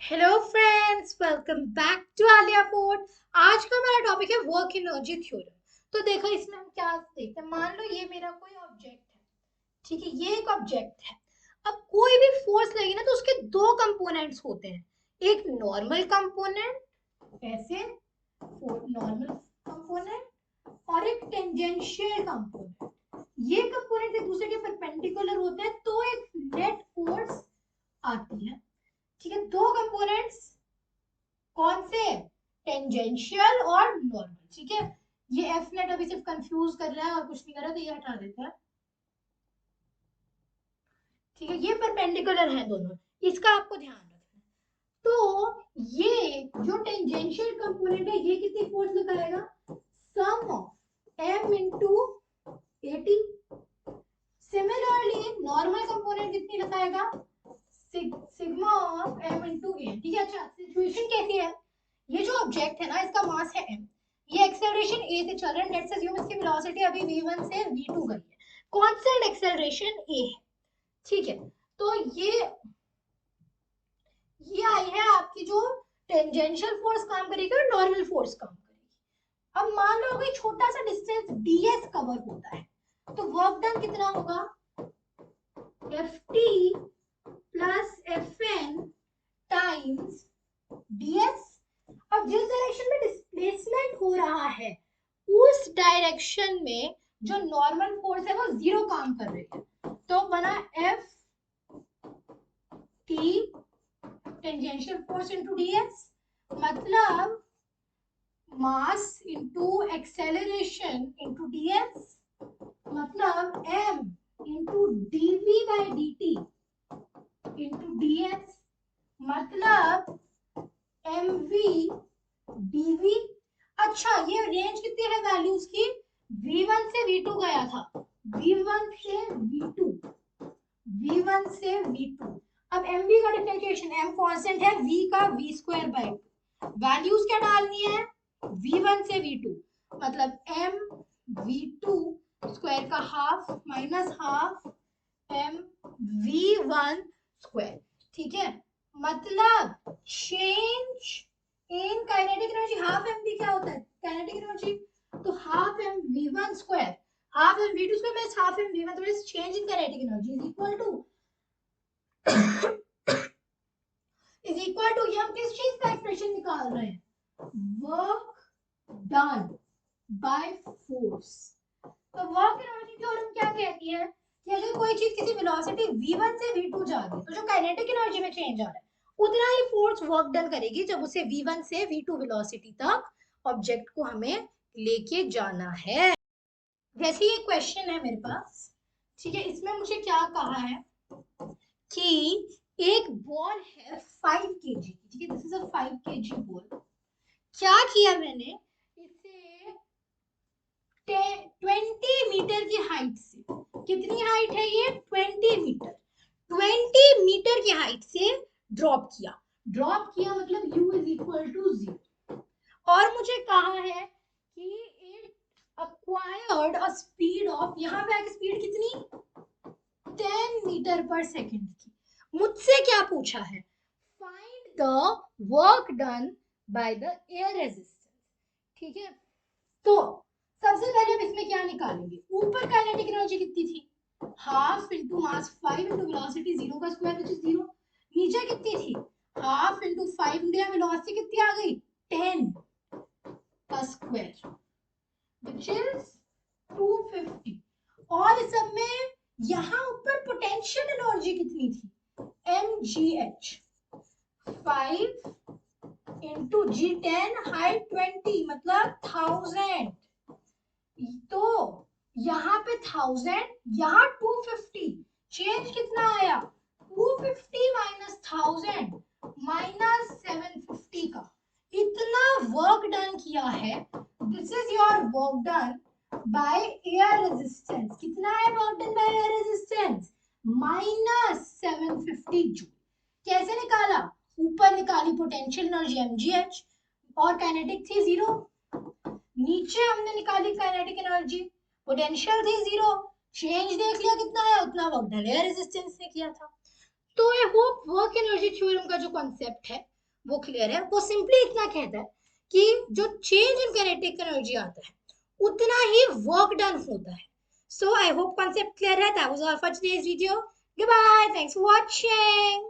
Hello friends, welcome back to Alia fort. आज का हमारा टॉपिक है वर्क एनर्जी थ्योरम। तो देखो इसमें हम क्या देखते हैं। मान लो ये मेरा कोई ऑब्जेक्ट है, ठीक है, ये एक ऑब्जेक्ट है। अब कोई भी फोर्स लगेगी ना तो उसके दो कंपोनेंट्स होते हैं। एक नॉर्मल कंपोनेंट, ऐसे नॉर्मल कंपोनेंट, और एक टेंजेंशियल कंपोनेंट। ये कंपोनेंट एक दूसरे के परपेंडिकुलर होते हैं तो एक नेट फोर्स आती है। ठीक है, दो कंपोनेंट्स कौन से, टेंजेंशियल और नॉर्मल। ठीक है, ये एफ नेट अभी सिर्फ कंफ्यूज कर रहा है और कुछ नहीं कर रहा, तो ये हटा देता है। ठीक है, ये परपेंडिकुलर है दोनों, इसका आपको ध्यान रखना है। तो ये जो टेंजेंशियल कंपोनेंट है ये कितनी फोर्स लगाएगा, sum of M into 80। Similarly normal component कितनी लगाएगा, sigma of M into A. ठीक है, अच्छा सिचुएशन कैसी है, ये जो ऑब्जेक्ट है ना इसका मास है m, ये एक्सेलरेशन a से चल रहा है। लेट्स अज्यूम इसकी वेलोसिटी अभी v1 से v2 गई है, कांस्टेंट एक्सेलरेशन a है। ठीक है, तो ये आई है आपकी जो टेंजेंशियल फोर्स काम करेगी और नॉर्मल फोर्स काम करेगी। अब मान लो कोई छोटा सा डिस्टेंस ds कवर होता है, तो वर्क डन कितना होगा, ft plus fn times ds। अब जिस डायरेक्शन में डिस्प्लेसमेंट हो रहा है उस डायरेक्शन में जो नॉर्मल फोर्स है वो जीरो काम कर रही है, तो बना F T tangential force into DS, मतलब mass into acceleration into DS, मतलब M into DV by D into DS, मतलब एम वी डीवी। अच्छा ये रेंज कितनी है वैल्यूज की, v1 से v2 गया था, v1 से v2, v1 से v2। अब mv का डिफरेंशिएशन, m कांस्टेंट है, v का v स्क्वायर बाय 2, वैल्यूज क्या डालनी है, v1 से v2, मतलब m v2 स्क्वायर का half minus half m v1 square. ठीक है, मतलब change in kinetic energy, half M V क्या होता है काइनेटिक एनर्जी, तो half M V one square, half M V two square plus half M V one, तो change in kinetic energy is equal to ये हम किस चीज का एक्सप्रेशन निकाल रहे हैं, वर्क डन बाय फोर्स। तो वर्क एनर्जी थ्योरम क्या कहती है कि अगर कोई चीज किसी वेलोसिटी v1 से v2 जा रही है तो जो काइनेटिक एनर्जी में चेंज आ रहा है उतना ही फोर्स वर्क डन करेगी जब उसे v1 से v2 वेलोसिटी तक ऑब्जेक्ट को हमें लेके जाना है। जैसे ये क्वेश्चन है मेरे पास, ठीक है, इसमें मुझे क्या कहा है कि एक बॉल है 5 kg की, ठीक है, this is a 5 kg ball. क्या किया मैंने, इसे 20 मीटर की हाइट से, कितनी हाइट है ये 20 मीटर, 20 मीटर की हाइट से ड्रॉप किया। ड्रॉप किया मतलब u इज इक्वल टू 0। और मुझे कहा है कि it acquired a speed of, यहाँ पे आगे स्पीड कितनी 10 मीटर पर सेकेंड की। मुझसे क्या पूछा है, find the work done by the air resistance. ठीक है, तो सबसे पहले हम इसमें क्या निकालेंगे, ऊपर काइनेटिक एनर्जी कितनी थी, half into mass 5 into velocity 0 का स्क्वायर विच इज 0। नीचे कितनी थी, हाफ इंटू 5 इंटू वेलोसिटी कितनी आ गई 10 का स्क्वायर विच इज 250। और इस सब में यहाँ ऊपर पोटेंशियल एनर्जी कितनी थी, mgh 5 इंटू g10 हाइट 20 मतलब 1000। तो यहाँ पे 1000, यहाँ 250, चेंज कितना आया 250 माइनस 1000 माइनस 750 का, इतना वर्क डन किया है। This is your work done by air resistance. कितना है work done by air resistance, minus 750 joule. कैसे निकाला, ऊपर निकाली पोटेंशियल एनर्जी mgh और काइनेटिक थी 0, नीचे हमने निकाली काइनेटिक एनर्जी, पोटेंशियल थी 0, चेंज देख लिया कितना है, उतना वर्क डन एयर रेजिस्टेंस ने किया था। तो I hope work energy theorem का जो कॉन्सेप्ट है वो क्लियर है। वो सिंपली इतना कहता है कि जो चेंज इन काइनेटिक एनर्जी आता है उतना ही वर्क डन होता है। सो आई होप कॉन्सेप्ट क्लियर है। That was all for today's video. Goodbye. Thanks for watching.